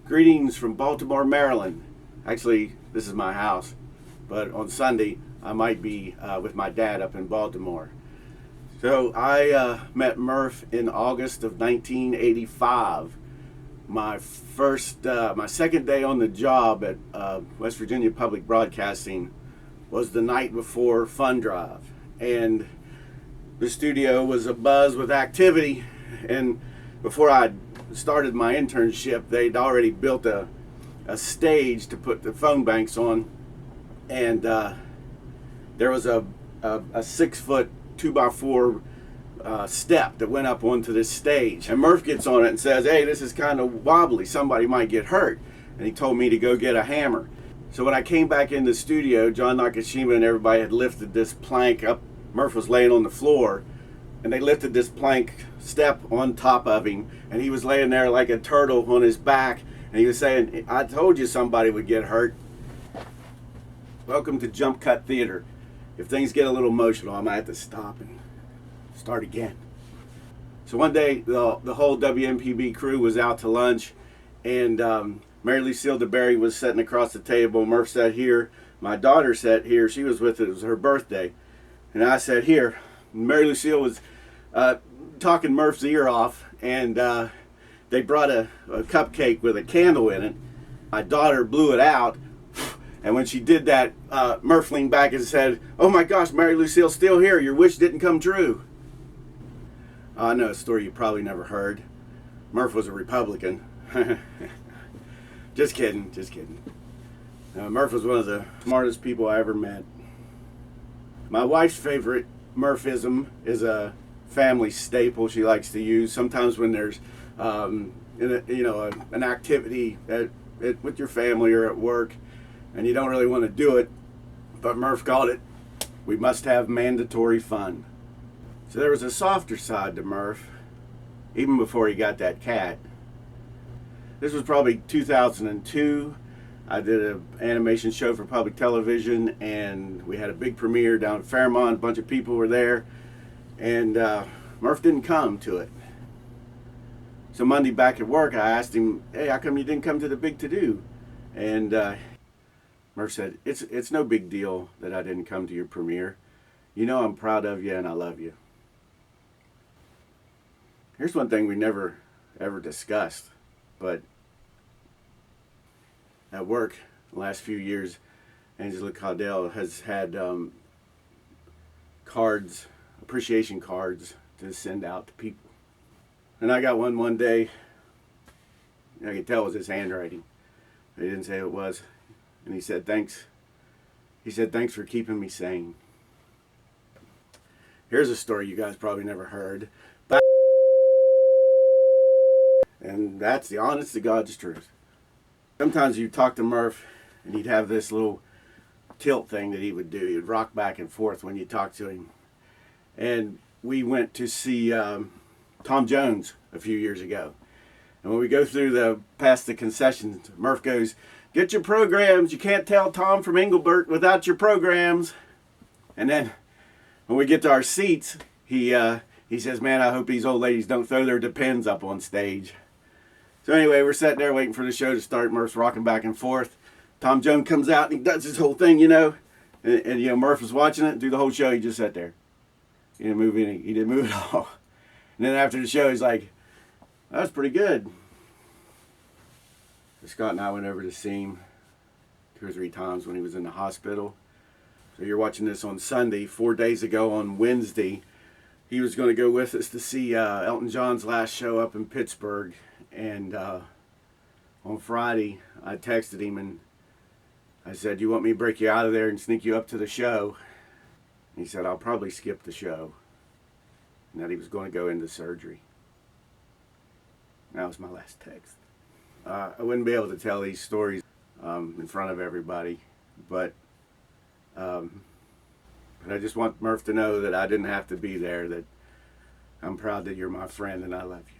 Greetings from Baltimore, Maryland. Actually, this is my house, but on Sunday I might be with my dad up in Baltimore. So I met Murph in August of 1985. My second day on the job at West Virginia Public Broadcasting was the night before Fun Drive, and the studio was abuzz with activity. And before I started my internship, they'd already built a stage to put the phone banks on, and there was a 6-foot 2x4 step that went up onto this stage, and Murph gets on it and says, "Hey, this is kind of wobbly, somebody might get hurt," and he told me to go get a hammer. So when I came back in the studio, John Nakashima and everybody had lifted this plank up. Murph was laying on the floor, and they lifted this plank step on top of him, and he was laying there like a turtle on his back, and he was saying, "I told you somebody would get hurt." Welcome to Jump Cut Theater. If things get a little emotional, I might have to stop and start again. So one day, the whole WMPB crew was out to lunch, and Mary Lucille DeBerry was sitting across the table. Murph sat here. My daughter sat here. She was with it. It was her birthday. And I sat here. Mary Lucille was talking Murph's ear off, and they brought a cupcake with a candle in it. My daughter blew it out, and when she did that, Murph leaned back and said, "Oh my gosh, Mary Lucille's still here. Your wish didn't come true." I know a story you probably never heard. Murph was a Republican. Just kidding, just kidding. Murph was one of the smartest people I ever met. My wife's favorite Murphism is a family staple she likes to use. Sometimes when there's an activity with your family or at work, and you don't really want to do it, but Murph called it, "We must have mandatory fun." So there was a softer side to Murph, even before he got that cat. This was probably 2002. I did an animation show for public television, and we had a big premiere down at Fairmont. A bunch of people were there, and Murph didn't come to it. So Monday back at work, I asked him, "Hey, how come you didn't come to the big to-do?" And Murph said, it's no big deal that I didn't come to your premiere. You know I'm proud of you and I love you." Here's one thing we never ever discussed, but at work the last few years, Angela Caudell has had cards, appreciation cards to send out to people. And I got one day. I could tell it was his handwriting. He didn't say it was. And he said, "Thanks." He said, "Thanks for keeping me sane." Here's a story you guys probably never heard. And that's the honest to God's truth. Sometimes you talk to Murph, and he'd have this little tilt thing that he would do. He would rock back and forth when you talk to him. And we went to see Tom Jones a few years ago. And when we go through past the concessions, Murph goes, "Get your programs. You can't tell Tom from Engelbert without your programs." And then when we get to our seats, he says, "Man, I hope these old ladies don't throw their Depends up on stage." So anyway, we're sitting there waiting for the show to start. Murph's rocking back and forth. Tom Jones comes out and he does his whole thing, and Murph was watching it through the whole show. He just sat there. He didn't move any. He didn't move at all. And then after the show, he's like, "That was pretty good." So Scott and I went over to see him 2 or 3 times when he was in the hospital. So you're watching this on Sunday. 4 days ago on Wednesday, he was going to go with us to see Elton John's last show up in Pittsburgh. And on Friday, I texted him and I said, "You want me to break you out of there and sneak you up to the show?" And he said, "I'll probably skip the show." And that he was going to go into surgery. That was my last text. I wouldn't be able to tell these stories in front of everybody, but I just want Murph to know that I didn't have to be there, that I'm proud that you're my friend and I love you.